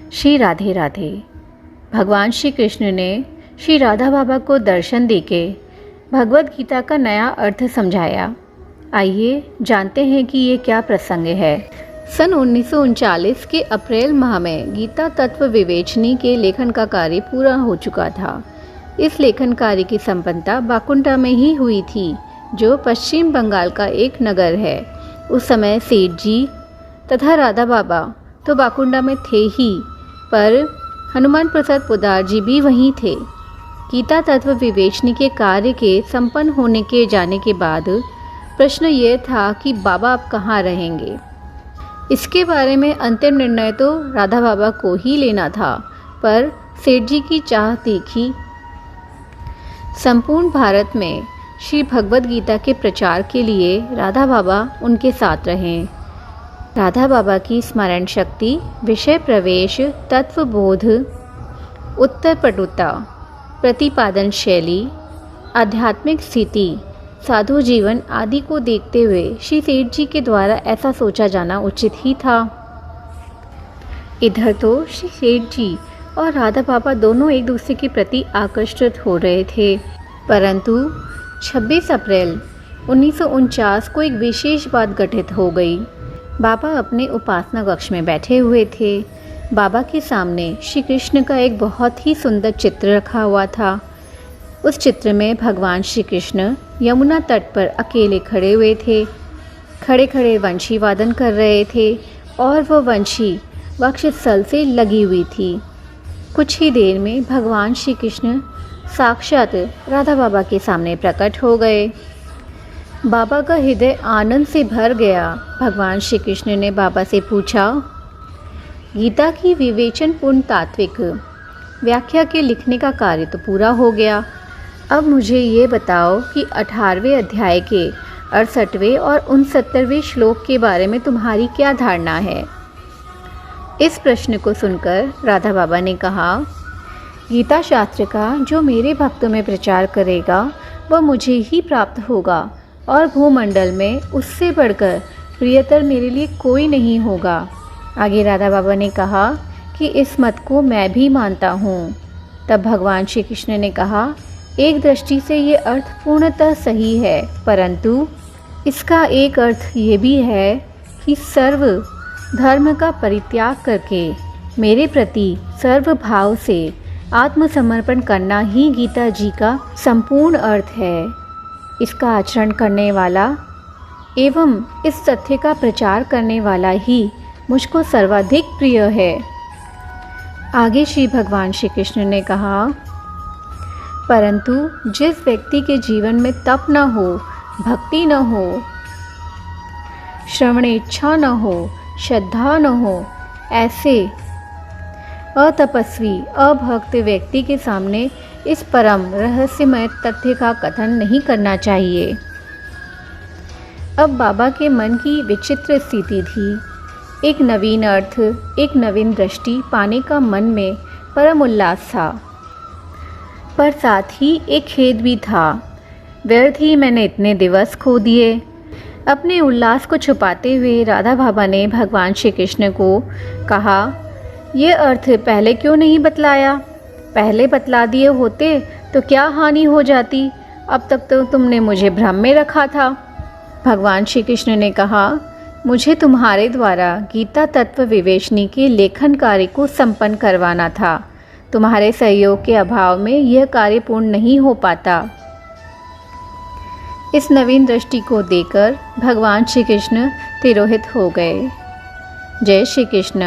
श्री राधे राधे। भगवान श्री कृष्ण ने श्री राधा बाबा को दर्शन देके भगवत गीता का नया अर्थ समझाया। आइए जानते हैं कि ये क्या प्रसंग है। सन 1939 के अप्रैल माह में गीता तत्व विवेचनी के लेखन का कार्य पूरा हो चुका था। इस लेखन कार्य की संपन्नता बाकुंठा में ही हुई थी, जो पश्चिम बंगाल का एक नगर है। उस समय सेठ जी तथा राधा बाबा तो बाकुंडा में थे ही, पर हनुमान प्रसाद पोद्दार जी भी वहीं थे। गीता तत्व विवेचनी के कार्य के संपन्न होने के जाने के बाद प्रश्न ये था कि बाबा अब कहाँ रहेंगे। इसके बारे में अंतिम निर्णय तो राधा बाबा को ही लेना था, पर सेठ जी की चाह देखी। संपूर्ण भारत में श्री भगवद गीता के प्रचार के लिए राधा बाबा उनके साथ रहें। राधा बाबा की स्मरण शक्ति, विषय प्रवेश, तत्वबोध, उत्तरपटुता, प्रतिपादन शैली, आध्यात्मिक स्थिति, साधु जीवन आदि को देखते हुए श्री सेठ जी के द्वारा ऐसा सोचा जाना उचित ही था। इधर तो श्री सेठ जी और राधा बाबा दोनों एक दूसरे के प्रति आकर्षित हो रहे थे, परंतु 26 अप्रैल 1949 को एक विशेष बात घटित हो गई। बाबा अपने उपासना कक्ष में बैठे हुए थे। बाबा के सामने श्री कृष्ण का एक बहुत ही सुंदर चित्र रखा हुआ था। उस चित्र में भगवान श्री कृष्ण यमुना तट पर अकेले खड़े हुए थे। खड़े खड़े वंशी वादन कर रहे थे और वह वंशी वक्षस्थल से लगी हुई थी। कुछ ही देर में भगवान श्री कृष्ण साक्षात राधा बाबा के सामने प्रकट हो गए। बाबा का हृदय आनंद से भर गया। भगवान श्री कृष्ण ने बाबा से पूछा, गीता की विवेचनपूर्ण तात्विक व्याख्या के लिखने का कार्य तो पूरा हो गया। अब मुझे ये बताओ कि 18वें अध्याय के 68वें और 69वें श्लोक के बारे में तुम्हारी क्या धारणा है। इस प्रश्न को सुनकर राधा बाबा ने कहा, गीता शास्त्र का जो मेरे भक्तों में प्रचार करेगा वह मुझे ही प्राप्त होगा और भूमंडल में उससे बढ़कर प्रियतर मेरे लिए कोई नहीं होगा। आगे राधा बाबा ने कहा कि इस मत को मैं भी मानता हूँ। तब भगवान श्री कृष्ण ने कहा, एक दृष्टि से ये अर्थ पूर्णतः सही है, परंतु इसका एक अर्थ ये भी है कि सर्व धर्म का परित्याग करके मेरे प्रति सर्व भाव से आत्मसमर्पण करना ही गीता जी का संपूर्ण अर्थ है। इसका आचरण करने वाला एवं इस तथ्य का प्रचार करने वाला ही मुझको सर्वाधिक प्रिय है। आगे श्री भगवान श्री कृष्ण ने कहा, परंतु जिस व्यक्ति के जीवन में तप न हो, भक्ति न हो, श्रवण इच्छा न हो, श्रद्धा न हो, ऐसे अतपस्वी अभक्त व्यक्ति के सामने इस परम रहस्यमय तथ्य का कथन नहीं करना चाहिए। अब बाबा के मन की विचित्र स्थिति थी। एक नवीन अर्थ, एक नवीन दृष्टि पाने का मन में परम उल्लास था, पर साथ ही एक खेद भी था। व्यर्थ ही मैंने इतने दिवस खो दिए। अपने उल्लास को छुपाते हुए राधा बाबा ने भगवान श्री कृष्ण को कहा, यह अर्थ पहले क्यों नहीं बतलाया? पहले बतला दिए होते तो क्या हानि हो जाती? अब तक तो तुमने मुझे भ्रम में रखा था। भगवान श्री कृष्ण ने कहा, मुझे तुम्हारे द्वारा गीता तत्व विवेचनी के लेखन कार्य को संपन्न करवाना था। तुम्हारे सहयोग के अभाव में यह कार्य पूर्ण नहीं हो पाता। इस नवीन दृष्टि को देखकर भगवान श्री कृष्ण तिरोहित हो गए। जय श्री कृष्ण।